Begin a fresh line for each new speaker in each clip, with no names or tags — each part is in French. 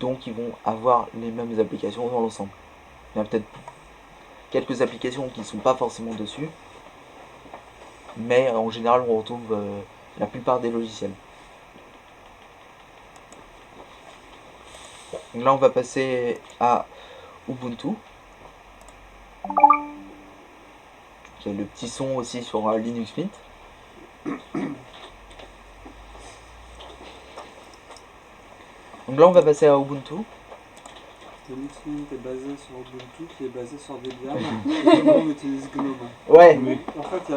donc ils vont avoir les mêmes applications dans l'ensemble. Il y a peut-être quelques applications qui ne sont pas forcément dessus, mais en général on retrouve la plupart des logiciels. Donc là on va passer à Ubuntu, qui a le petit son aussi sur Linux Mint. Donc là on va passer à Ubuntu.
Linux Mint est basé sur Ubuntu, qui est basé sur Debian, et tout le monde utilise GNOME.
Ouais.
Mais en fait,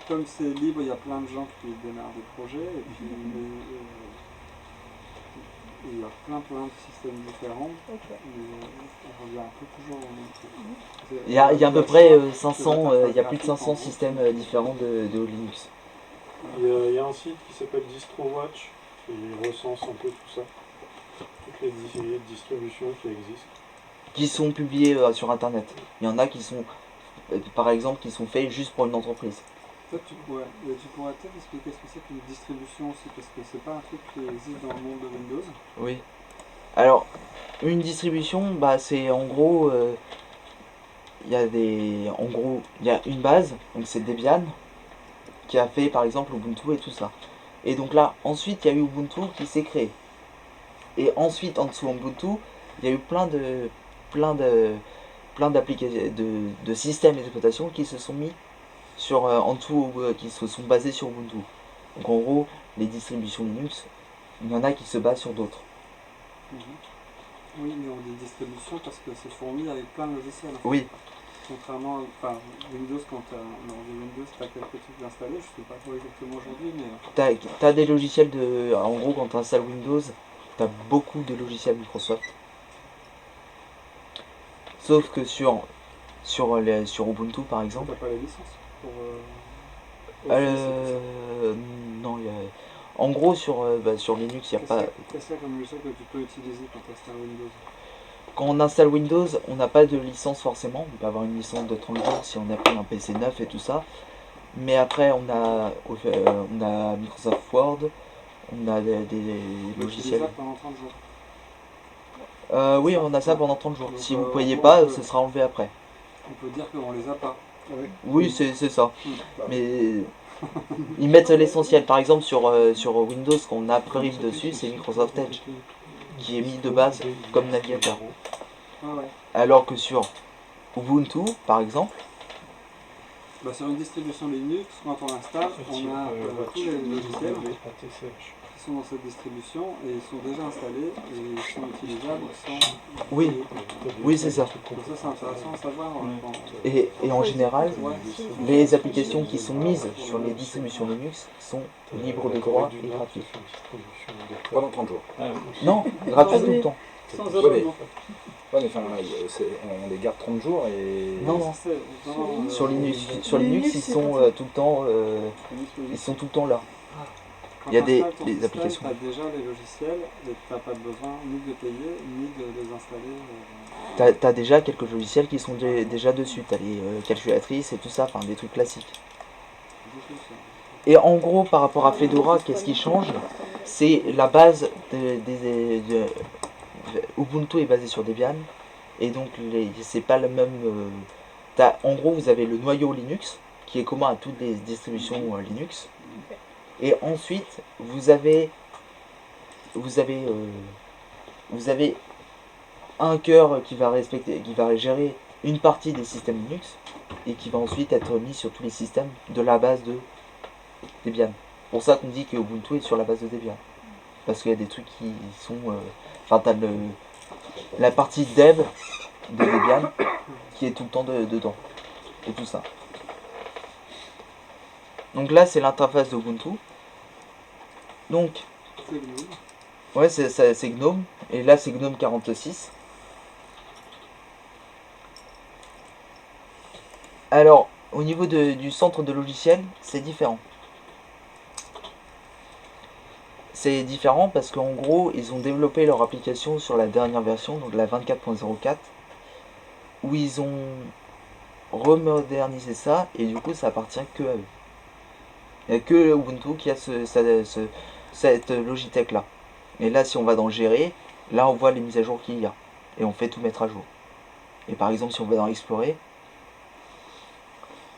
comme c'est libre, il y a plein de gens qui démarrent des projets, et puis il y a plein de systèmes différents, mais on revient un peu toujours au même truc.
Il y a à peu près 500, il y a plus de 500 systèmes différents de Linux.
Il y a un site qui s'appelle DistroWatch qui recense un peu tout ça, toutes les distributions qui existent.
Qui sont publiées sur internet. Il y en a qui sont, par exemple, qui sont faits juste pour une entreprise.
Toi, tu pourrais peut-être expliquer ce que c'est qu'une distribution aussi, parce que c'est pas un truc qui existe dans le monde de Windows.
Oui. Alors, une distribution, bah, c'est en gros, il y a une base, donc c'est Debian, qui a fait par exemple Ubuntu et tout ça. Et donc là, ensuite, il y a eu Ubuntu qui s'est créé. Et ensuite, en dessous Ubuntu, il y a eu plein d'applications, de systèmes d'exploitation qui se sont mis sur en dessous, qui se sont basés sur Ubuntu. Donc en gros, les distributions Linux, il y en a qui se basent sur d'autres.
Oui, mais on dit distribution parce que c'est fourni avec plein de logiciels.
Oui.
Contrairement à Windows, quand tu as un ordi Windows, tu as quelques trucs installés, je ne sais pas trop exactement aujourd'hui, mais...
T'as des logiciels de... En gros, quand tu installes Windows, tu as beaucoup de logiciels Microsoft. Sauf que sur Ubuntu, par exemple...
Tu n'as pas les licences pour...
non, en gros, sur Linux, il n'y a pas...
Qu'est-ce que comme logiciel que tu peux utiliser quand tu installes Windows?
Quand on installe Windows, on n'a pas de licence forcément. On peut avoir une licence de 30 jours si on a pris un PC neuf et tout ça. Mais après, on a Microsoft Word, on a des logiciels.
Ça pendant 30 jours.
Oui, on a ça pendant 30 jours.
Donc,
Si vous ne payez pas, ce sera enlevé après.
On peut dire qu'on les a pas.
Oui, c'est ça. Mais ils mettent l'essentiel. Par exemple, sur Windows, ce qu'on a prévu dessus, c'est Microsoft Edge, qui est mis de base comme navigateur. Alors que sur Ubuntu, par exemple,
sur une distribution Linux, quand on installe, on a tous les logiciels qui sont dans cette distribution et ils sont déjà installés et ils sont utilisables sans...
Oui, c'est ça.
Ça, c'est intéressant à savoir.
Et en général, les applications qui sont mises sur les distributions Linux sont libres de droit et gratuites.
Pendant 30 jours.
Non, gratuites tout le temps.
Sans abonnement.
Ouais, mais enfin, on les garde 30 jours et...
Non. Sur Linux, ils sont tout le temps, là. Il y a des applications.
Tu as déjà les logiciels et tu n'as pas besoin ni de payer ni de les installer.
Tu as déjà quelques logiciels qui sont déjà dessus. Tu as les calculatrices et tout ça, enfin des trucs classiques. Et en gros, par rapport à Fedora, qu'est-ce qui change? C'est la base Ubuntu est basé sur Debian. Et donc, c'est pas le même... en gros, vous avez le noyau Linux, qui est commun à toutes les distributions Linux. Et ensuite, vous avez un cœur qui va gérer une partie des systèmes Linux et qui va ensuite être mis sur tous les systèmes de la base de Debian. C'est pour ça qu'on dit que Ubuntu est sur la base de Debian. Parce qu'il y a des trucs qui sont... Enfin, t'as la partie dev de Debian qui est tout le temps dedans. Et tout ça. Donc là, c'est l'interface d'Ubuntu. Donc, ouais, c'est GNOME. Et là, c'est GNOME 46. Alors, au niveau du centre de logiciel, c'est différent. C'est différent parce qu'en gros, ils ont développé leur application sur la dernière version, donc la 24.04, où ils ont remodernisé ça, et du coup, ça appartient que à eux. Il n'y a que Ubuntu qui a cette Logitech là. Et là, si on va dans gérer, là on voit les mises à jour qu'il y a. Et on fait tout mettre à jour. Et par exemple, si on va dans Explorer,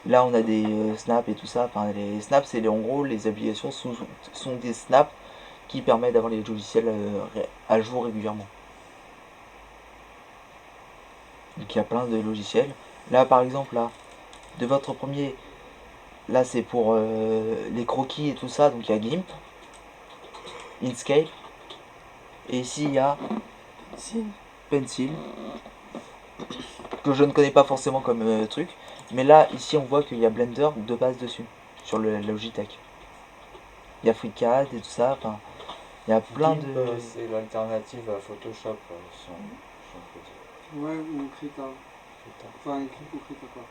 là on a des snaps et tout ça. Enfin, les snaps, c'est en gros les applications sont des snaps qui permettent d'avoir les logiciels à jour régulièrement. Donc il y a plein de logiciels. Là par exemple, là, de votre premier, là c'est pour les croquis et tout ça. Donc il y a GIMP, Inkscape. Et ici il y a Pencil, que je ne connais pas forcément comme truc. Mais là, ici on voit qu'il y a Blender de base dessus, sur la Logitech. Il y a FreeCAD et tout ça. Enfin, il y a plein
GIMP,
de...
c'est l'alternative à Photoshop, si on peut dire.
Ouais, ou Krita. Enfin, écrit ou Krita, quoi.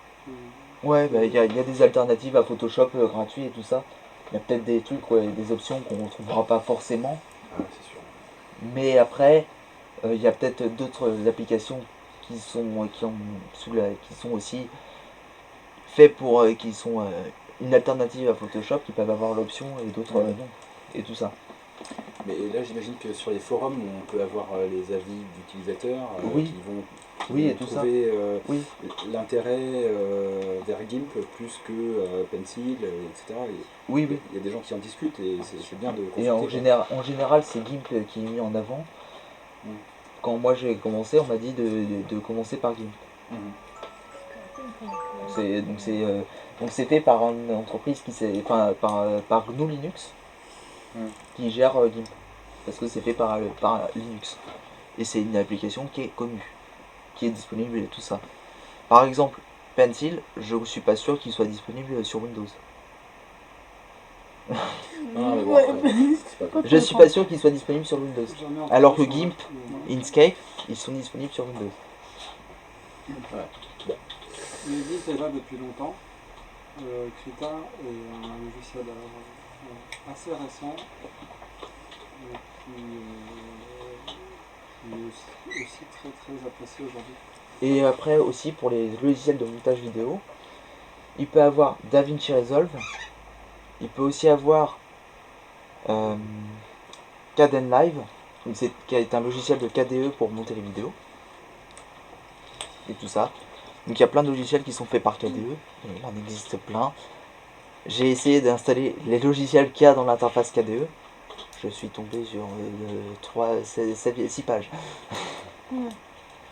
Ouais, bah, il y a des alternatives à Photoshop gratuits et tout ça. Il y a peut-être des trucs, ouais, des options qu'on ne trouvera pas forcément.
Ah, c'est sûr.
Mais après, il y a peut-être d'autres applications qui sont, qui sont aussi faites pour... qui sont une alternative à Photoshop, qui peuvent avoir l'option et d'autres non. Et tout ça.
Mais là, j'imagine que sur les forums, on peut avoir les avis d'utilisateurs
Oui.
qui vont
Oui, et tout ça.
trouver
Oui.
l'intérêt vers GIMP plus que Pencil, etc.
Oui, oui.
Il y a des gens qui en discutent et c'est bien de consulter.
Et en général, c'est GIMP qui est mis en avant. Quand moi j'ai commencé, on m'a dit de commencer par GIMP. Donc c'est fait par une entreprise qui s'est, enfin par GNU Linux qui gère GIMP, parce que c'est fait par Linux et c'est une application qui est connue, qui est disponible et tout ça. Par exemple, Pencil, je ne suis pas sûr qu'il soit disponible sur Windows. Je suis pas sûr qu'il soit disponible sur Windows. Alors que GIMP, Inkscape, ils sont disponibles sur Windows.
Mais GIMP est là depuis longtemps. Krita est un logiciel assez récent qui est aussi très très apprécié aujourd'hui.
Et après aussi pour les logiciels de montage vidéo, il peut avoir DaVinci Resolve, il peut aussi avoir Kdenlive, qui est un logiciel de KDE pour monter les vidéos. Et tout ça. Donc il y a plein de logiciels qui sont faits par KDE, et il en existe plein. J'ai essayé d'installer les logiciels qu'il y a dans l'interface KDE. Je suis tombé sur 6 pages.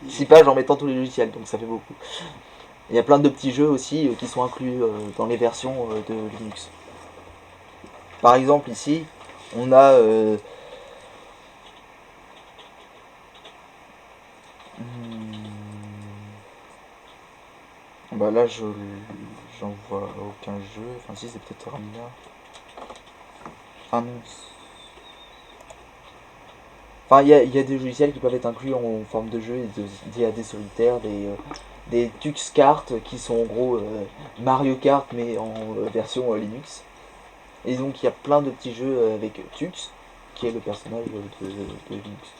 6 pages en mettant tous les logiciels, donc ça fait beaucoup. Il y a plein de petits jeux aussi qui sont inclus dans les versions de Linux. Par exemple ici, on a bah là j'en vois aucun jeu. Enfin si, c'est peut-être Ramina. Ah non. Enfin il y a des logiciels qui peuvent être inclus en forme de jeu. Il y a des solitaires, des Tux Kart qui sont en gros Mario Kart mais en version Linux. Et donc il y a plein de petits jeux avec Tux, qui est le personnage de Linux.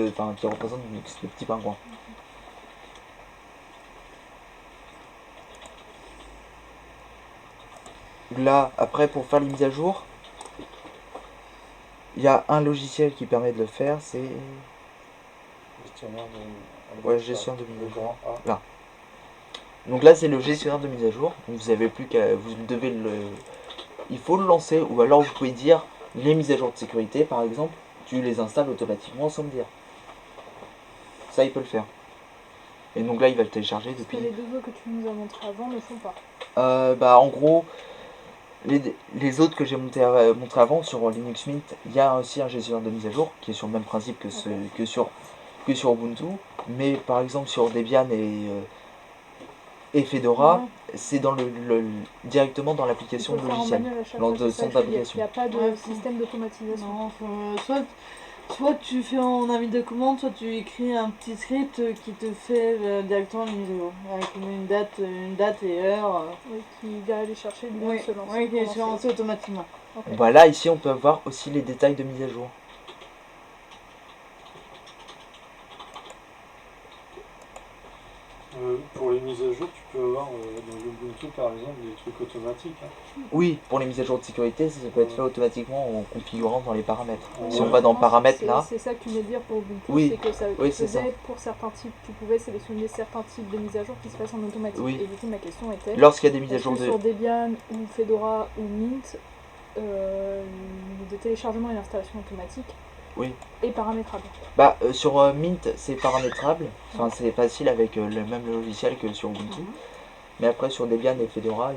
Enfin qui représente Linux, le petit pingouin. Là, après, pour faire les mises à jour, il y a un logiciel qui permet de le faire, c'est...
Gestionnaire de...
Ouais, gestionnaire de mise à jour.
A.
Là. Donc là, c'est le gestionnaire de mise à jour. Donc vous avez plus qu'à... Vous devez le... Il faut le lancer, ou alors vous pouvez dire les mises à jour de sécurité, par exemple, tu les installes automatiquement sans me dire. Ça, il peut le faire. Et donc là, il va le télécharger depuis...
Parce que les deux autres que tu nous as montrés avant ne font pas.
Bah, en gros... Les autres que j'ai montré avant sur Linux Mint, il y a aussi un gestionnaire de mise à jour qui est sur le même principe que sur Ubuntu, mais par exemple sur Debian et Fedora, c'est directement dans l'application de logiciel, dans le centre d'application.
Il n'y a pas de système d'automatisation.
Non, soit tu fais en avis de commande, soit tu écris un petit script qui te fait directement une mise à jour, avec une date et heure.
Oui, qui va aller chercher lui se lancer.
Oui, qui se lance automatiquement.
Okay. Voilà, ici on peut voir aussi les détails de mise à jour.
Pour les mises à jour, tu peux avoir dans Ubuntu par exemple des trucs automatiques. Hein.
Oui, pour les mises à jour de sécurité, ça peut être fait automatiquement en configurant dans les paramètres.
Ouais.
Si on va dans paramètres là,
C'est ça que tu voulais dire pour Ubuntu,
Oui.
c'est que ça
Oui, c'est
faisait pour certains types, tu pouvais sélectionner certains types de mises à jour qui se passent en automatique.
Oui.
Et du coup, ma question était,
lorsqu'il y a des mises à
est-ce
jour
que
de...
sur Debian ou Fedora ou Mint, le téléchargement et l'installation automatique
Oui.
est paramétrable?
Bah, sur Mint, c'est paramétrable. Enfin, c'est facile avec le même logiciel que sur Ubuntu. Mais après, sur Debian et Fedora,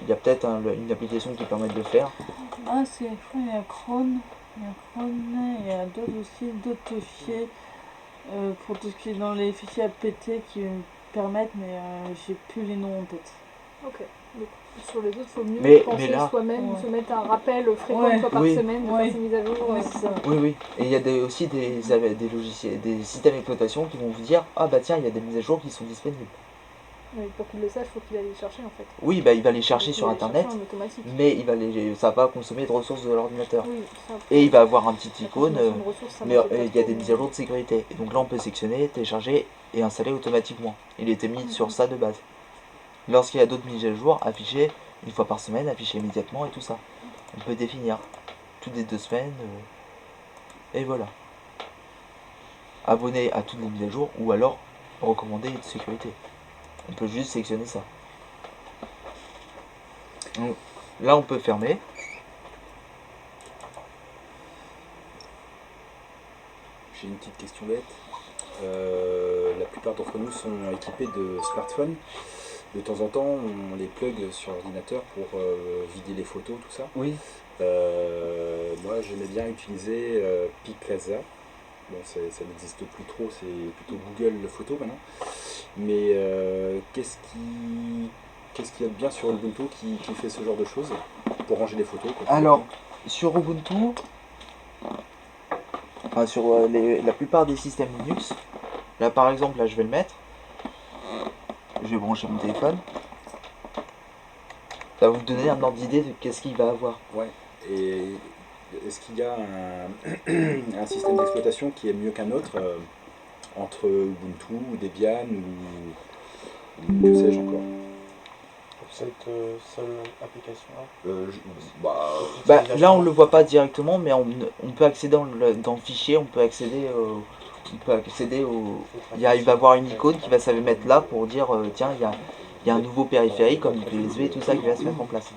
il y a peut-être une application qui permet de le faire.
Ah, je crois qu'il y a Chrome. Il y a Chrome, il y a d'autres aussi, d'autres fichiers pour tout ce qui est dans les fichiers APT qui me permettent, mais j'ai plus les noms en tête.
Ok. Donc, sur les autres, il faut mieux
Mais
penser
là-
soi-même,
Ouais.
se mettre un rappel fréquent
Ouais.
une fois par
Oui.
semaine de
Ouais.
faire ces mises à jour.
Ouais, c'est ça.
Oui, oui. Et il y a aussi des logiciels, des systèmes d'exploitation qui vont vous dire « Ah bah tiens, il y a des mises à jour qui sont disponibles.
Oui, pour qu'il le sache, il faut qu'il aille les chercher en fait. »
Oui, bah il va les chercher
Donc,
sur
il va les
internet,
chercher en automatique.
mais ça va pas consommer de ressources de l'ordinateur.
Oui, ça,
Et il va avoir un petit
la
icône,
consommation de ressources, ça
mais
m'inquiète pas
il y a
trop,
des
mais-
mises à jour de sécurité. Et donc là, on peut sélectionner, télécharger et installer automatiquement. Il était mis sur ça de base. Lorsqu'il y a d'autres mises à jour, afficher une fois par semaine, afficher immédiatement et tout ça. On peut définir toutes les 2 semaines. Et voilà. Abonner à toutes les mises à jour ou alors recommander de sécurité. On peut juste sélectionner ça. Donc, là, on peut fermer.
J'ai une petite question bête. La plupart d'entre nous sont équipés de smartphones. De temps en temps, on les plug sur l'ordinateur pour vider les photos, tout ça.
Oui.
Moi, j'aimais bien utiliser Picasa. Bon, ça n'existe plus trop, c'est plutôt Google Photos maintenant. Mais qu'est-ce qu'il y a de bien sur Ubuntu qui fait ce genre de choses pour ranger les photos quoi,
Alors, sur Ubuntu, enfin sur la plupart des systèmes Linux, là par exemple, là je vais le mettre. Je vais brancher mon téléphone. Ça va vous donner un ordre d'idée de qu'est-ce qu'il va avoir.
Ouais. Et est-ce qu'il y a un système d'exploitation qui est mieux qu'un autre entre Ubuntu ou Debian ou que sais-je encore?
Pour cette seule application-là.
Bah, là on le voit pas directement, mais on peut accéder dans le fichier, on peut accéder au. Il va y avoir une icône qui va se mettre là pour dire tiens, il y a un nouveau périphérique comme une clé USB et tout ça qui va se mettre en place.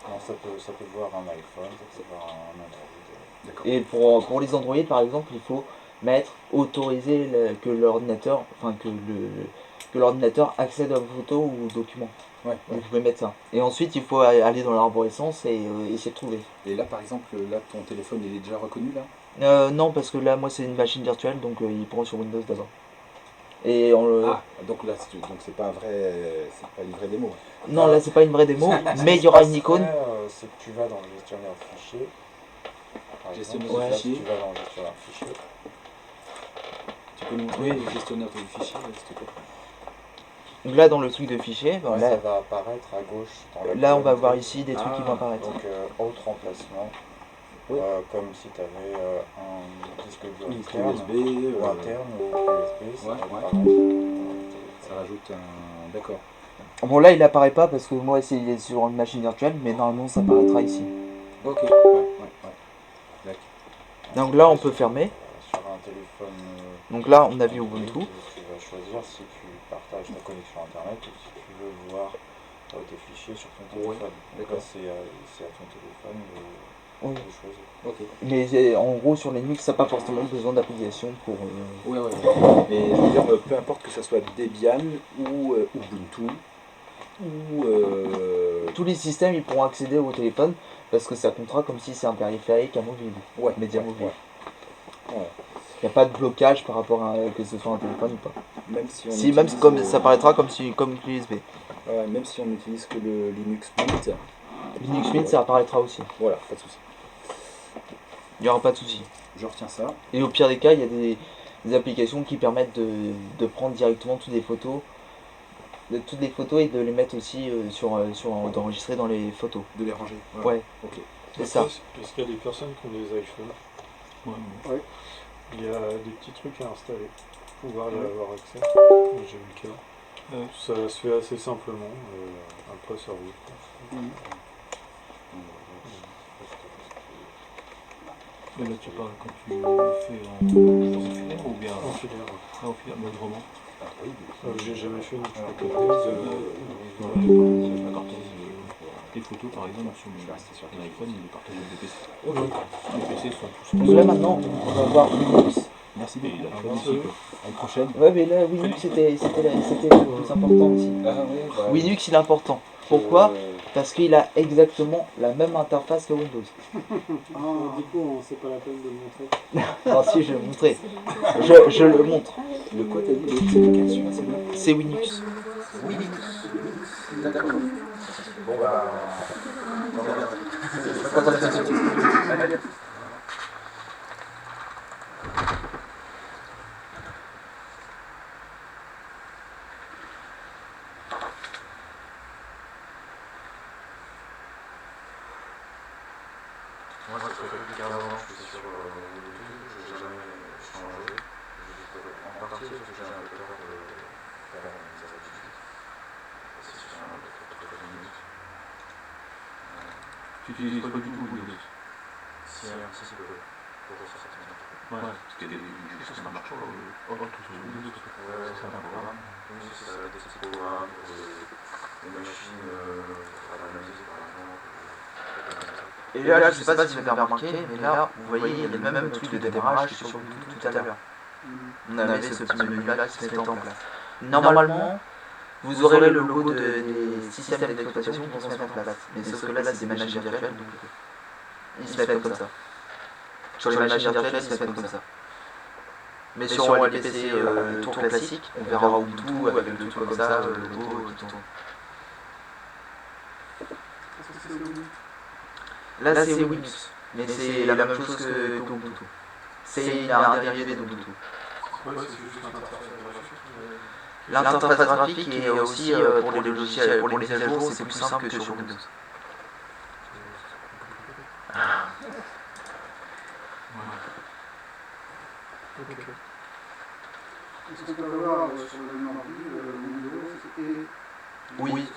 Non, ça peut voir un iPhone, ça peut voir un Android.
D'accord.
Et pour les Android par exemple, il faut mettre autoriser que l'ordinateur, enfin que l'ordinateur accède aux photos ou aux documents.
Ouais.
Vous pouvez mettre ça. Et ensuite il faut aller dans l'arborescence et essayer de trouver.
Et là, par exemple, là, ton téléphone, il est déjà reconnu là?
Non, parce que là moi c'est une machine virtuelle, donc il prend sur Windows d'abord. Et
Ah, donc là, c'est pas une vraie démo.
non, là c'est pas une vraie démo, mais il y aura une icône.
C'est que tu vas dans le gestionnaire de fichiers. Par
Gestionnaire
exemple,
de
là,
fichiers.
si tu vas dans le gestionnaire de fichiers.
Tu peux nous montrer le gestionnaire de fichiers, s'il te plaît?
Donc là dans le truc de fichier, ben,
Ouais,
là,
ça va apparaître à gauche. Dans la
là on va
colonne
voir
de-
ici des trucs qui vont apparaître.
Donc, autre remplacement.
Oui.
Comme si tu avais un disque dur
Une clé
interne.
USB,
Ou interne ou USB. Ça
ouais,
va
ouais.
apparaître.
Ça rajoute un. D'accord.
Bon là il apparaît pas parce que moi il est sur une machine virtuelle, mais normalement ça apparaîtra ici.
Ok, ouais. D'accord.
Donc là on peut fermer.
Sur un téléphone.
Donc là on a vu
Android,
Ubuntu.
Tu vas choisir si tu partages ta connexion internet ou si tu veux voir tes fichiers sur ton téléphone.
d'accord.
Là, c'est à ton téléphone
Oui.
de choisir.
Ok.
Mais en gros sur Linux ça n'a pas forcément besoin d'application pour.
Ouais. Mais je veux dire, peu importe que ça soit Debian ou Ubuntu ou.
Tous les systèmes ils pourront accéder au téléphone parce que ça comptera comme si c'est un périphérique à mobile.
Ouais.
Média mobile.
Ouais.
Il n'y a pas de blocage par rapport à que ce soit un téléphone ou pas.
Même si on
Si même
utilise,
comme ça apparaîtra comme une clé USB.
ouais, même si on n'utilise que le Linux Mint,
Linux Mint ça apparaîtra aussi.
voilà, pas de souci.
Il n'y aura pas de souci.
Je retiens ça.
Et au pire des cas, il y a des applications qui permettent de prendre directement toutes les photos et de les mettre aussi d'enregistrer dans les photos.
De les ranger.
Ouais.
Ok.
C'est ça.
Est-ce qu'il y a des personnes qui ont des iPhones?
Ouais.
Il y a des petits trucs à installer pour pouvoir y avoir accès. J'ai vu le cas. Ça se fait assez simplement, après ça roule.
Mais là tu parles quand tu fais en filière ou bien
En filière.
en filière, mais autrement.
J'ai jamais fait une
La cartouche, les photos par exemple sur mon iPhone, il est partagé avec les PC. Les PC sont tous.
Donc là maintenant, on va voir Linux.
Merci beaucoup. Et la ici, en prochaine.
Ouais, mais là, Linux c'était le plus important aussi. Linux il est important. Pourquoi? Parce qu'il a exactement la même interface que Windows.
Ah, du coup, c'est pas la peine de le montrer.
Non, si, je vais le montrer. Je le montre.
Le quoi t'as dit? C'est lequel celui-là? C'est le
C'est Linux.
D'accord. Bon bah. Moi, ça fait 15 ans que je suis sur YouTube, je n'ai jamais changé. En partie parce que j'ai un lecteur faire la mise à jour. C'est sur un lecteur très unique.
Tu n'utilises pas du tout Windows.
Si un petit peu pour ressortir un truc.
Ouais, parce qu'il y a des choses qui marchent tout sur Windows.
Ouais, c'est un programme. Oui, c'est ça, des petits programmes pour les machines, pour la musique par exemple.
Et là, je sais pas si vous avez remarqué, mais là, vous voyez, il y a le même truc de démarrage que sur Bluetooth tout à l'heure. On avait ce petit menu-là qui se mettait en place. Normalement, vous aurez le logo des systèmes d'exploitation qui vont se mettre en place. Mais sauf que là, c'est des machines virtuelles, donc ils se mettent comme ça. Sur les machines virtuelles, ils se mettent comme ça. Mais sur les PC tour classique, on verra Ubuntu avec le truc comme ça, le logo qui tourne. Là, c'est Linux, mais c'est la même chose que Ubuntu. C'est un dérivé d'Ubuntu. L'interface graphique est aussi pour les logiciels, pour les mises à jour, c'est plus simple que sur Windows.
Est-ce qu'on peut voir sur le menu Windows et
Oui.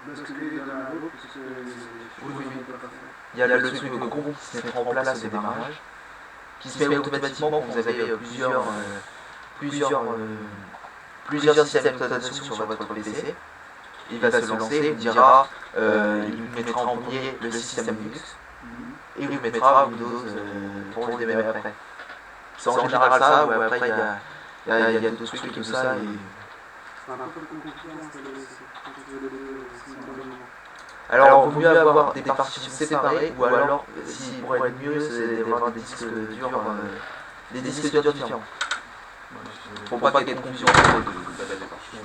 basculer d'un à l'autre parce que
Oui. Il y a le truc gros qui se met en place au démarrage, qui se met automatiquement quand vous avez plusieurs systèmes d'exploitation sur votre PC. Il va se lancer, il vous dira, il vous mettra en premier le système Linux, et il vous mettra Windows pour le démarrer après. C'est en général ça, ou après il y a d'autres trucs comme ça.
c'est un peu compliqué à installer.
Alors, il vaut mieux avoir des partitions séparées, ou alors, si pour être mieux, c'est d'avoir des disques durs différents. Pour pas qu'il y ait de confusion entre les partitions.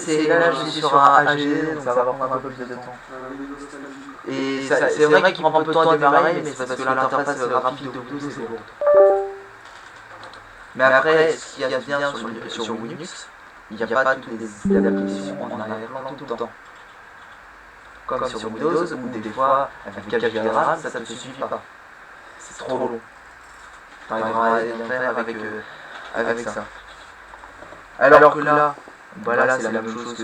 C'est là, je suis sur un AGD, donc ça va prendre un peu plus de temps. Et c'est vrai qu'il prend un peu de temps à démarrer, mais c'est parce que l'interface graphique de Windows c'est lourde. Mais après, ce qu'il y a de bien sur Linux, il n'y a pas toutes les applications en arrière-plan tout le temps. Comme sur Windows, où des fois, avec 4 GB de RAM, ça ne te suffit pas. C'est trop long. Tu arriveras à faire avec ça. Alors que là, voilà, c'est la même chose que...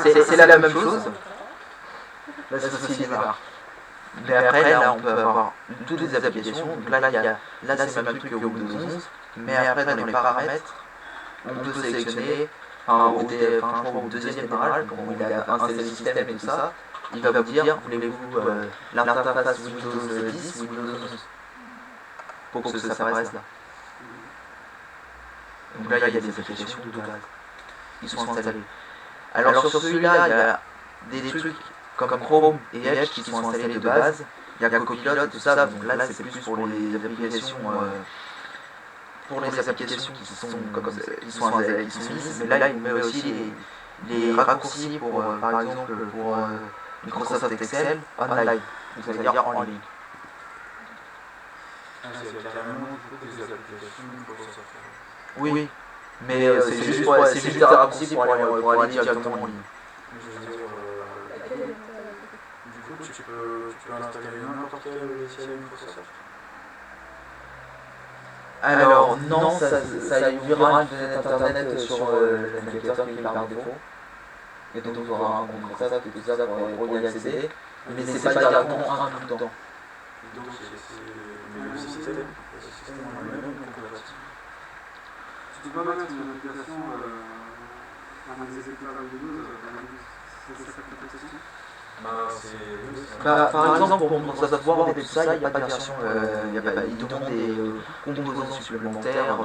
C'est la même chose. Là, c'est aussi démarre. Mais après, là, on peut avoir toutes les applications. Donc là, c'est le même truc que Windows 11. Mais après, dans les paramètres, on peut sélectionner au deuxième démarrage, quand il a installé le système et tout ça, il va vous dire, voulez-vous l'interface Windows 10 ou Windows 11 pour que ça reste là. Donc là, il y a des applications de base. Ils sont installés. Alors sur celui-là, il y a des trucs comme Chrome et Edge qui sont installés de base. Il y a Copilot, tout ça. Donc là, c'est plus pour les applications qui sont mises. Mais là, il met aussi les raccourcis pour, par exemple, pour Microsoft Excel online. Donc ça veut dire en ligne.
c'est carrément des applications Microsoft.
Oui, mais c'est juste des raccourcis pour aller directement en ligne.
Je veux dire, du coup, tu peux installer n'importe quel logiciel Microsoft.
Alors non, ça ouvrira une fenêtre internet sur le navigateur qui est par défaut. Et donc tu auras un compte Microsoft et tout ça pour y accéder. Mais c'est pas directement un tout le temps.
Donc le système en lui-même est compatible.
Tu peux pas mettre une application, un exécuteur Windows, c'est ça la question.
Par exemple, pour Microsoft Word et tout ça, il n'y a pas de version. Ils demandent des composants supplémentaires.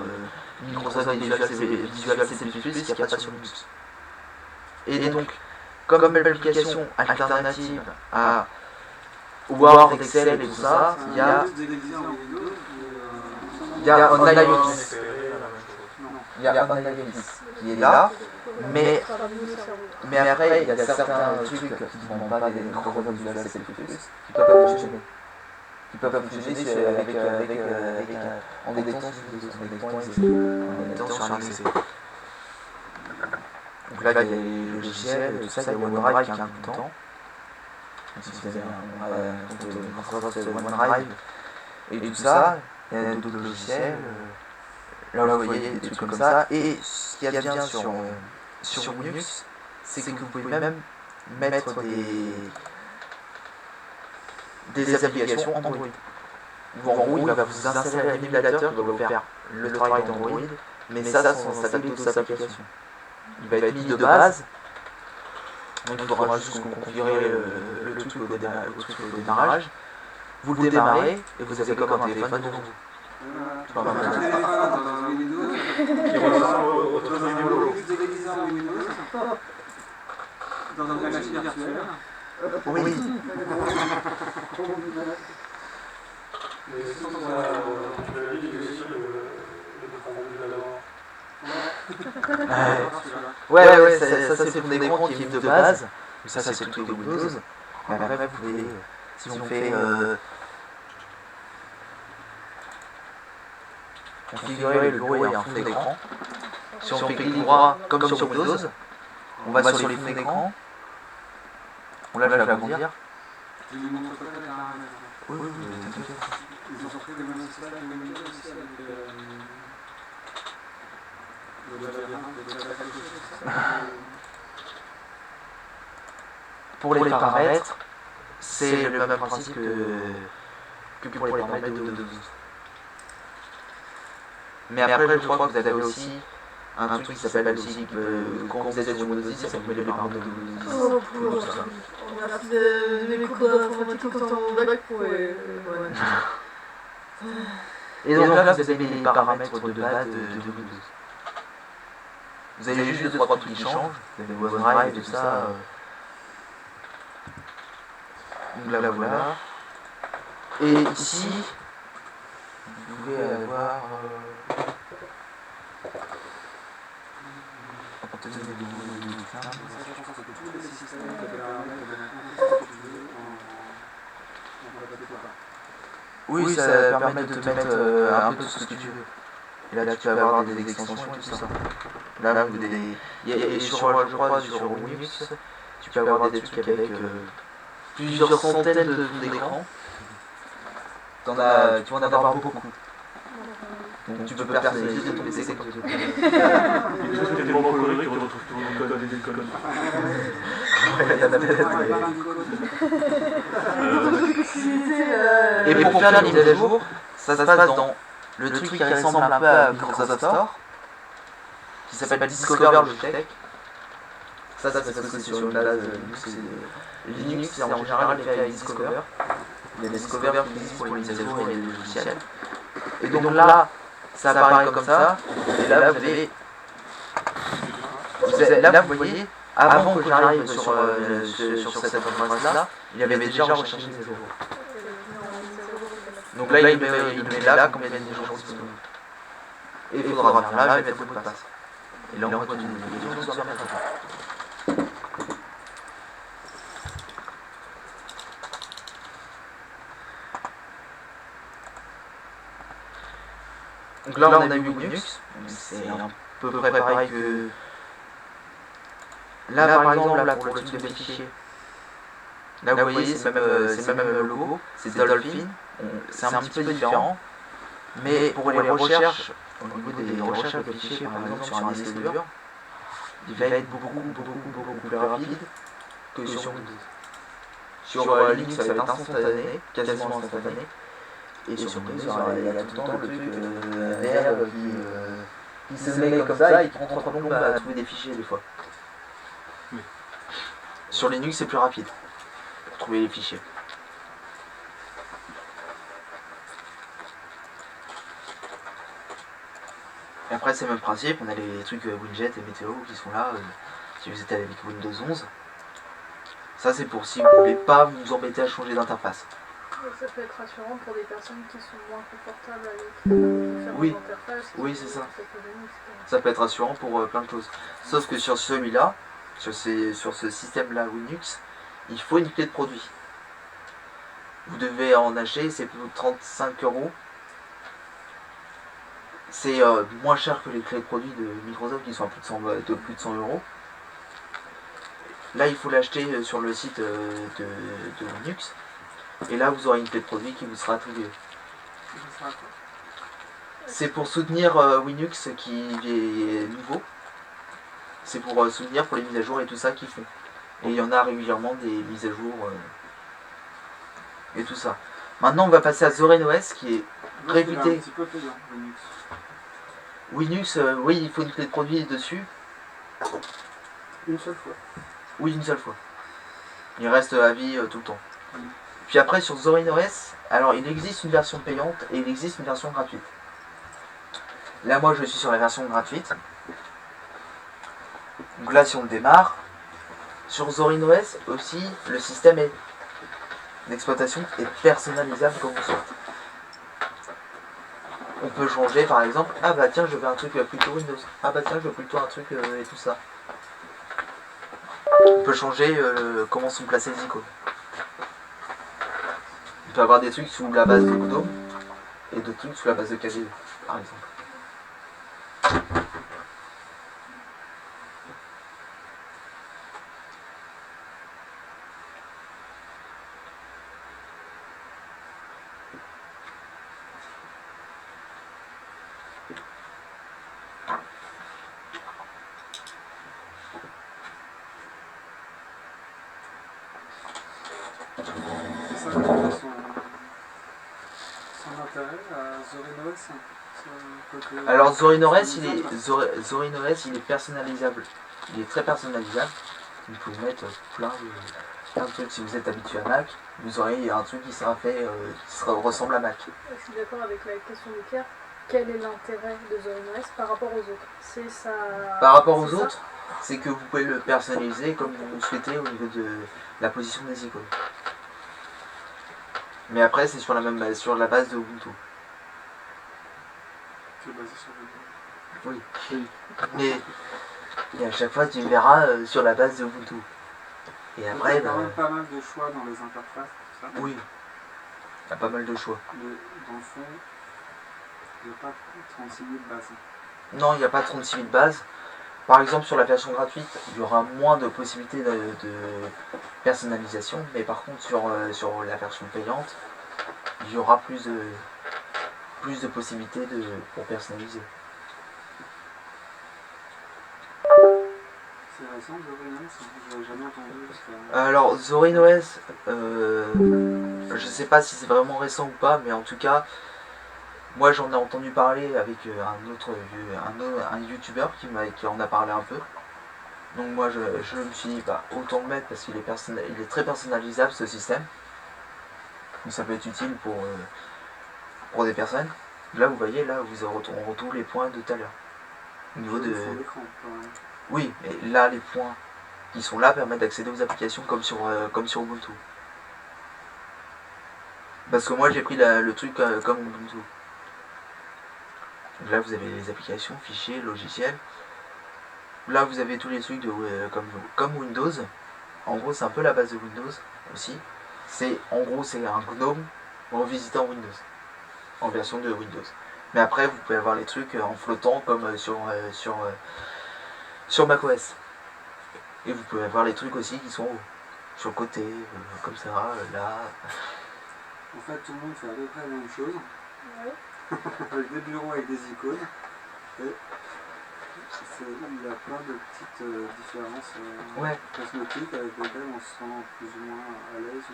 Microsoft Visual C++, il n'y a pas sur Linux. Et donc, comme l'application alternative à Word, Excel et tout ça, il y a un iOS. Il y a un iOS qui est là, mais après, il y a certains trucs qui ne demandent pas des Microsoft Visual C++ qui peuvent fonctionner. Qui peuvent fonctionner en étant sur un PC. Donc là, il y a les logiciels, tout ça, il y a OneDrive qui est un tout le temps. Donc si vous avez un compte Microsoft OneDrive et tout ça, il y a d'autres logiciels. Là, vous voyez des trucs comme ça. Et ce qu'il y a bien sur Linux, c'est que vous pouvez même mettre des applications Android. En gros, il va vous installer un émulateur qui va vous faire le travail d'Android, mais ça s'appelle d'autres applications. Il va être mis de base, donc il faudra juste configurer le truc au démarrage. Vous le démarrez et vous avez comme un téléphone devant vous.
Tu peux avoir un téléphone dans un Windows qui ressemble au exécuteur Windows dans une machine virtuelle.
Oui.
Mais sinon, tu m'as dit aussi le compte rendu là-bas.
Ouais, ça c'est pour l'écran qui est de base. Ça c'est le truc de Windows. Mais après, vous pouvez, si on fait configurer le bureau et un fond d'écran. Si on fait clic droit comme sur Windows, on va sur les fonds d'écran. On lâche la bandière.
Tu nous montres pas les paramètres.
Oui, t'inquiète.
Ils ont repris le même système que Windows aussi avec le labyrinthe,
Pour les paramètres, c'est le même principe que pour les paramètres de Windows. Mais après, je crois que vous avez aussi un truc qui s'appelle aussi, quand vous êtes sur Windows 10, ça s'appelle les paramètres de Windows 10.
On a fait des cours d'informatique quand on est au bac pour
Et donc là, vous avez les paramètres de base de Windows. Vous avez juste 2-3 trucs qui changent, vous avez OneDrive et tout ça. Donc là, voilà. Et ici, vous pouvez avoir... Oui, ça permet de te mettre un peu tout ce que tu veux. Et là, tu peux avoir des extensions et tout ça. Là, et je crois, sur Linux, tu peux avoir des trucs avec plusieurs centaines de fonds d'écran. Tu vas en avoir beaucoup. Donc tu peux personnaliser ton PC comme tu veux.
C'est tellement coloré que tu retrouves tout le code et des codes.
Et pour faire la mise à jour, ça se passe dans le truc qui ressemble un peu à Microsoft Store, qui s'appelle Discover Logitech. Ça c'est parce que c'est sur une base Linux, c'est en général fait avec Discover. Il y a des Discover qui existent pour les mises à jour et les logiciels. Et donc là, ça apparaît comme ça, et là vous avez... Là vous voyez, avant que j'arrive sur cette interface-là, il avait déjà recherché les jours. Donc là, il met là comme il y a des jours disponibles. Et il faudra venir là et mettre le mot de passe. Et là, on va continuer. Donc là, on a eu Linux, c'est un peu près pareil que... Là, par exemple, là, pour le type de fichier, là, vous voyez, c'est le même logo, c'est Dolphin, c'est un petit peu différent, mais pour les recherches, au niveau des recherches de fichiers, par exemple, sur un disque dur, il va être beaucoup plus rapide que sur Windows. Sur Linux, ça va être instantané, quasiment instantané, et sur Windows, il y a tout le temps le truc verbe qui se met comme ça et qui prend 3 plombes à trouver des fichiers des fois.
Oui.
Sur Linux, c'est plus rapide pour trouver les fichiers. Et après, c'est le même principe, on a les trucs Winjet et Météo qui sont là, si vous êtes avec Windows 11. Ça, c'est pour si vous ne voulez pas vous embêter à changer d'interface.
Ça peut être rassurant pour des personnes qui sont moins confortables avec différentes interfaces.
Oui, c'est ça. Ça peut être rassurant pour plein de choses. Sauf que sur celui-là, sur ce système-là Linux, il faut une clé de produit. Vous devez en acheter, c'est plus de 35 €. C'est moins cher que les clés de produit de Microsoft qui sont à plus de 100 €. Là, il faut l'acheter sur le site de Linux. Et là, vous aurez une clé de produit qui vous sera attribuée. C'est pour soutenir Linux qui est nouveau. C'est pour soutenir pour les mises à jour et tout ça qu'ils font. Et il y en a régulièrement des mises à jour et tout ça. Maintenant, on va passer à Zorin OS qui est réputé. Linux, oui, il faut une clé de produit dessus.
Une seule fois.
Oui, une seule fois. Il reste à vie tout le temps. Puis après, sur Zorin OS, alors il existe une version payante et il existe une version gratuite. Là, moi, je suis sur la version gratuite. Donc là, si on démarre, sur Zorin OS aussi, le système d'exploitation est personnalisable comme on souhaite. On peut changer, par exemple, ah bah tiens, je veux un truc plutôt Windows. Ah bah tiens, je veux plutôt un truc et tout ça. On peut changer comment sont placées les icônes. On peut avoir des trucs sous la base de GNOME et d'autres trucs sous la base de KDE, par exemple.
C'est ça son intérêt à Zorin OS.
Alors Zorin OS, il est personnalisable. Il est très personnalisable. Vous pouvez mettre plein de trucs. Si vous êtes habitué à Mac, vous aurez un truc qui sera fait, ressemble à Mac.
Je suis d'accord avec la question de Pierre. Quel est l'intérêt de Zorin OS par rapport aux autres? C'est ça.
Par rapport aux autres, c'est que vous pouvez le personnaliser comme vous le souhaitez au niveau de la position des icônes. Mais après, c'est sur la base de Ubuntu.
C'est basé sur Ubuntu.
Oui. Et à chaque fois, tu verras sur la base de Ubuntu. Et après,
il y a quand même pas mal de choix dans les interfaces. Tout ça.
Oui. Il y a pas mal de choix.
Mais dans le fond, il n'y a pas 36 000 bases.
Non, il n'y a pas 36 000 bases. Par exemple, sur la version gratuite, il y aura moins de possibilités de personnalisation. Mais par contre, sur la version payante, il y aura plus de possibilités pour personnaliser.
C'est récent, Zorin OS? Je n'avais jamais entendu.
Alors, Zorin OS, je sais pas si c'est vraiment récent ou pas, mais en tout cas, moi j'en ai entendu parler avec un youtubeur qui en a parlé un peu. Donc moi je me suis dit, bah, autant le mettre parce qu'il est très personnalisable ce système. Donc ça peut être utile pour des personnes. Là vous voyez, là on retrouve les points de tout à l'heure. Au niveau de... Oui, mais là les points qui sont là permettent d'accéder aux applications comme sur Ubuntu. Parce que moi j'ai pris le truc comme Ubuntu. Donc là vous avez les applications, fichiers, logiciels. Là vous avez tous les trucs comme Windows. En gros c'est un peu la base de Windows aussi. En gros c'est un GNOME en visitant Windows. En version de Windows. Mais après, vous pouvez avoir les trucs en flottant comme sur macOS. Et vous pouvez avoir les trucs aussi qui sont sur le côté, comme ça, là.
En fait, tout le monde fait à peu près la même chose,
Ouais.
avec des bureaux avec des icônes. Et il y a plein de petites différences
Ouais.
cosmétiques avec lesquelles on se sent plus ou moins à l'aise.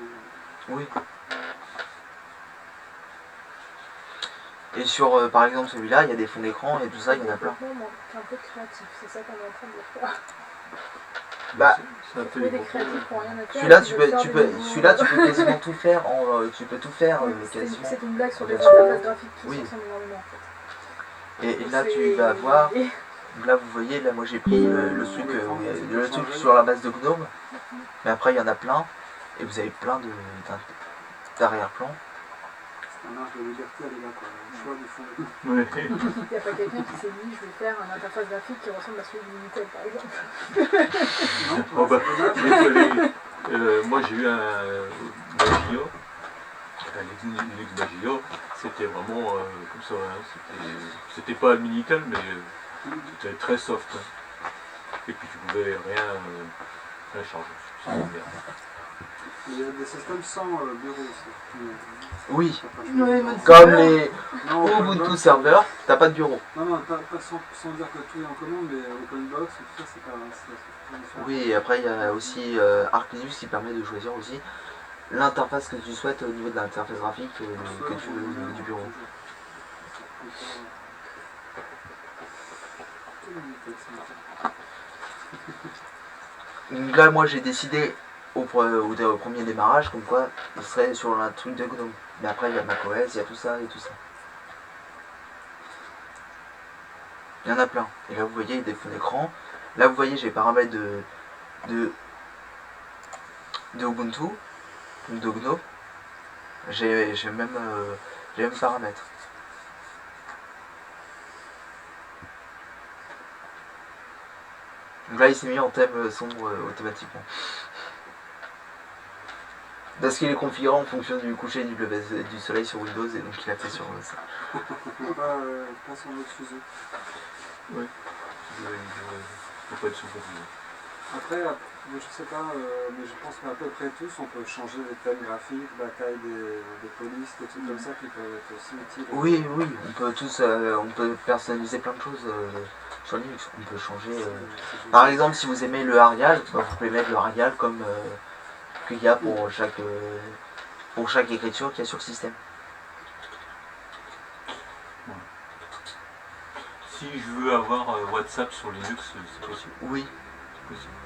Oui. Et sur, par exemple, celui-là, il y a des fonds d'écran et tout ça, il y en a plein.
Développement manque un peu créatif, c'est ça qu'on est en train de faire.
Bah,
c'est un peu
Trouver des créatifs pour rien à faire.
celui-là,
et puis de faire des nouveaux-
celui-là, tu peux quasiment tout faire. Tu peux tout faire quasiment.
C'est une blague sur les
Oui.
interfaces graphiques qui
Oui.
se ressemblent énormément en fait.
Et là, tu vas voir. Là, vous voyez, là, moi j'ai pris le truc sur la base de Gnome. Mais après, il y en a plein. Et vous avez plein d'arrière-plan.
C'est un arche de liberté à là, quoi. Le choix du fond d'écran.
Ouais.
Il n'y a pas quelqu'un qui s'est dit je vais faire une interface graphique qui ressemble à celui du Minitel par exemple.
Non,
Oh bah,
c'est dommage.
moi j'ai eu un Magio, Linux Magio, c'était vraiment comme ça, hein, c'était pas le Minitel mais c'était très soft. Hein. Et puis tu pouvais rien changer. C'est une merde.
Il y a des systèmes sans bureau aussi.
Oui.
Ouais, mais
Comme les
Non,
Ubuntu
OpenBox,
serveurs, t'as pas de bureau.
non, pas sans dire que tout est en commun, mais OpenBox, tout ça, c'est pas différent.
Oui, et après, il y a aussi Arch Linux qui permet de choisir aussi l'interface que tu souhaites au niveau de l'interface graphique que tu veux au niveau du bureau. Donc là, moi j'ai décidé au premier démarrage comme quoi il serait sur un truc de Gnome. Mais après, il y a macOS, il y a tout ça et tout ça. Il y en a plein. Et là, vous voyez, il y a des fonds d'écran. Là, vous voyez, j'ai les paramètres de Ubuntu, de Gnome. J'ai même paramètres. Donc là, il s'est mis en thème sombre automatiquement. Parce qu'il est configuré en fonction du coucher du soleil sur Windows et donc il a fait sur ça.
Pas sans autre fuseau.
Ouais. Faut pas être sous confusion.
Après, je sais pas, mais je pense qu'à peu près tous, on peut changer les thèmes graphiques, la taille des polices, des trucs comme ça qui peuvent être aussi utiles.
Oui, on peut personnaliser plein de choses sur Linux. On peut changer. Par exemple, si vous aimez le Arial, vous pouvez mettre le Arial comme qu'il y a pour chaque écriture qu'il y a sur le système.
Si je veux avoir WhatsApp sur Linux, c'est possible.
Oui,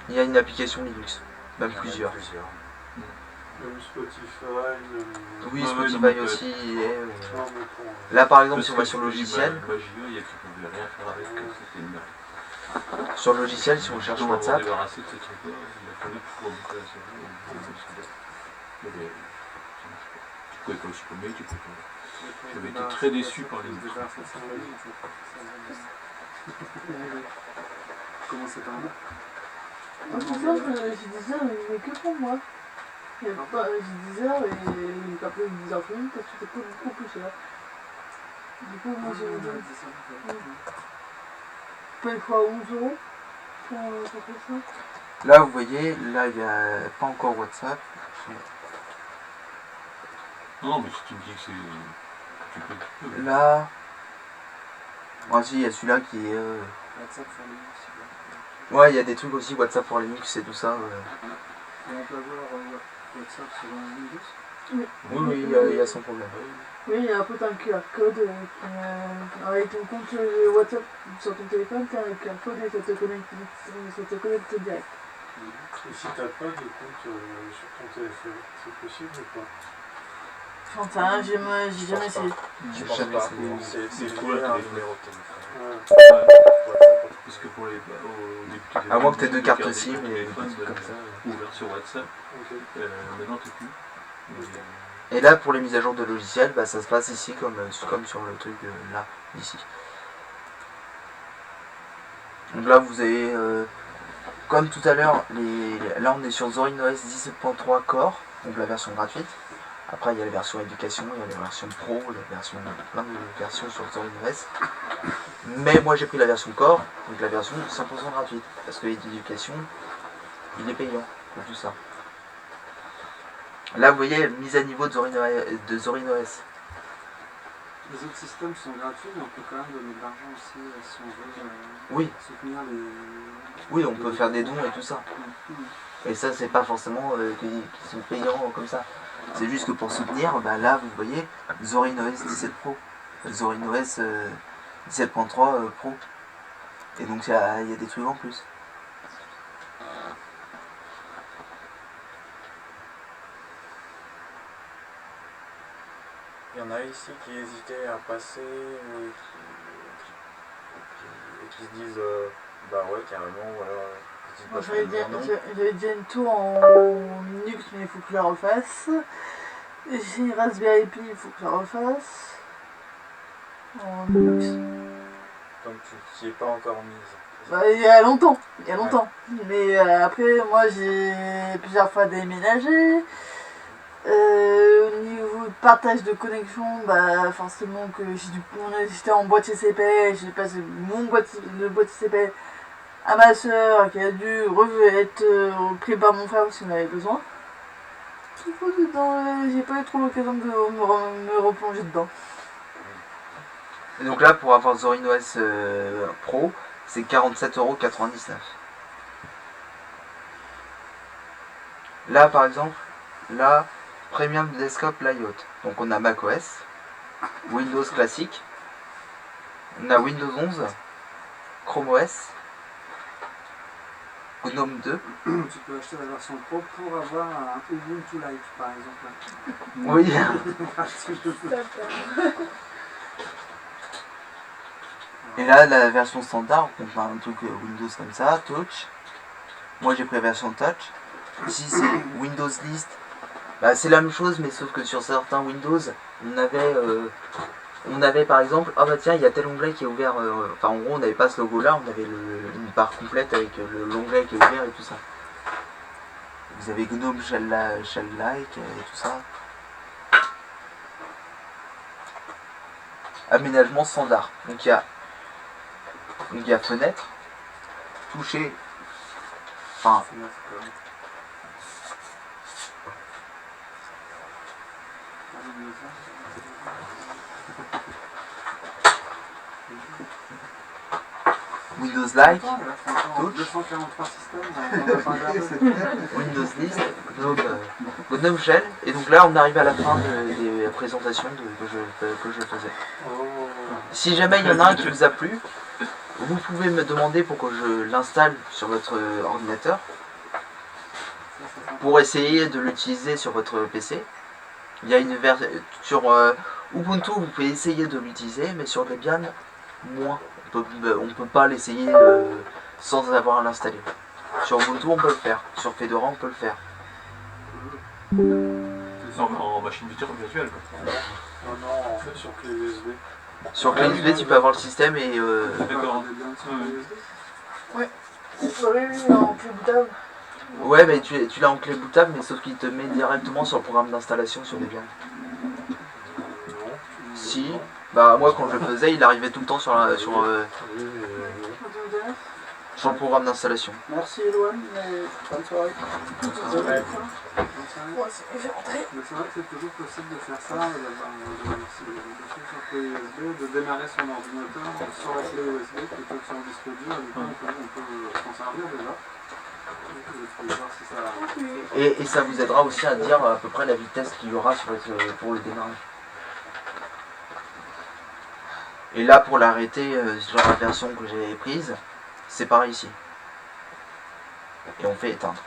il y a une application Linux, même plusieurs.
Même Spotify.
Oui,
Ouais,
Spotify
ouais, non,
aussi.
Non, mais pour,
Là, par exemple,
Parce
si on
que
va sur le logiciel,
Magio, il y a que tu pouvais rien faire avec, c'était une merde.
sur le logiciel, si on cherche
Pour
WhatsApp,
débarrasser de ces trucs-là, il a fallu pouvoir boucler la série. Tu pouvais pas le supprimer, tu pouvais pas. J'avais été très déçu par les
Comment c'est par là?
En tout cas, j'ai 10 heures, mais que pour moi. J'ai 10 heures et pas plus de 10 heures finies parce que c'était beaucoup plus cher. Du coup, moi j'ai paye fois 11 € pour faire ça.
là, vous voyez, là, il n'y a pas encore WhatsApp.
Non, mais si tu me dis que c'est. Tu peux.
Là, si, il y a celui-là qui est.
WhatsApp sur Linux.
Ouais, il y a des trucs aussi, WhatsApp pour Linux et tout ça.
Et on peut avoir WhatsApp sur Windows.
Oui, il y a sans problème.
Oui, il y a un peu un QR code avec ton compte WhatsApp sur ton téléphone, tu as un QR code et ça te connecte direct.
Et si t'as pas de compte sur ton téléphone, c'est possible ou pas?
J'en sais rien, j'ai jamais essayé.
Je pense
Jamais
pas.
essayé.
C'est
quoi,
lié à un
téléphone?
numéro de téléphone.
Ouais.
Parce que pour les. Au début, tu
À moins que tu aies deux cartes
gardais
SIM
ton
et des
téléphone,
trucs comme ça.
ouvert sur WhatsApp.
Ok.
Maintenant, tu plus.
Et là, pour les mises à jour de logiciels, bah, ça se passe ici comme sur le truc là, ici. Donc là, vous avez, comme tout à l'heure, là on est sur Zorin OS 17.3 Core, donc la version gratuite, Après, il y a la version éducation, il y a la version pro, il y a plein de versions sur Zorin OS. Mais moi, j'ai pris la version core, donc la version 100% gratuite. Parce que l'éducation, il est payant pour tout ça. Là, vous voyez, mise à niveau de Zorin OS.
Les autres systèmes sont gratuits, mais on peut quand même donner de l'argent aussi si on veut
Oui.
soutenir les...
Oui, on peut faire des dons et tout ça. Et ça, c'est pas forcément qu'ils sont payants comme ça. C'est juste que pour soutenir, bah là, vous voyez, Zorin OS 17 Pro. Zorin OS 17.3 Pro. Et donc, il y a des trucs en plus.
Il y en a ici qui hésitaient à passer et qui se disent bah ouais carrément voilà.
Moi j'avais déjà une tour en Linux mais il faut que je la refasse. J'ai une Raspberry Pi, il faut que je la refasse. En Linux.
Donc tu t'y es pas encore mise.
Bah, il y a longtemps. Mais après moi j'ai plusieurs fois déménagé. Au niveau de partage de connexion, bah forcément que j'étais en boîte TCP, j'ai passé mon boîte TCP à ma soeur qui a dû être pris par mon frère parce qu'il en avait besoin. Du coup, j'ai pas eu trop l'occasion de me replonger dedans.
Et donc là, pour avoir Zorin OS Pro, c'est 47,99 €. Là, par exemple, là, Premium Desktop Layout. Donc on a macOS, Windows classique, on a Windows 11, Chrome OS, GNOME 2.
Tu peux acheter la version Pro pour avoir un Ubuntu Lite par exemple.
Oui. Et là, la version standard, on a un truc Windows comme ça, Touch. Moi j'ai pris la version Touch. Ici c'est Windows List. Bah, c'est la même chose, mais sauf que sur certains Windows, on avait par exemple, ah bah tiens, il y a tel onglet qui est ouvert. Enfin, en gros, on n'avait pas ce logo-là, on avait une barre complète avec l'onglet qui est ouvert et tout ça. Vous avez GNOME Shell-like et tout ça. Aménagement standard. Donc il y a fenêtre, toucher, enfin. Windows Like, Touch,
243 systèmes,
Windows List, GNOME Shell, et donc là on arrive à la fin des présentations que je faisais. Si jamais il y en a un qui vous a plu, vous pouvez me demander pour que je l'installe sur votre ordinateur, pour essayer de l'utiliser sur votre PC. Il y a une version sur Ubuntu, vous pouvez essayer de l'utiliser, mais sur Debian, moins. On ne peut pas l'essayer sans avoir à l'installer. Sur Ubuntu, on peut le faire. Sur Fedora, on peut le faire.
C'est en machine virtuelle quoi.
Non, en fait sur clé USB.
Sur clé USB, tu peux avoir le système et...
D'accord.
Oui, en clé bootable.
Ouais, mais tu l'as en clé bootable, mais sauf qu'il te met directement sur le programme d'installation sur Debian. Si, bah moi quand je le faisais, il arrivait tout le temps sur le programme d'installation.
Merci Eloane, mais bonne soirée. Moi aussi, je vais rentrer.
Mais c'est vrai que c'est toujours possible de faire ça, de faire sur clé USB, de démarrer son ordinateur sur la clé USB plutôt que sur un disque dur. Du coup, on peut s'en servir déjà.
Et ça vous aidera aussi à dire à peu près la vitesse qu'il y aura pour le démarrage. Et là, pour l'arrêter sur la version que j'ai prise, c'est pareil ici. Et on fait éteindre.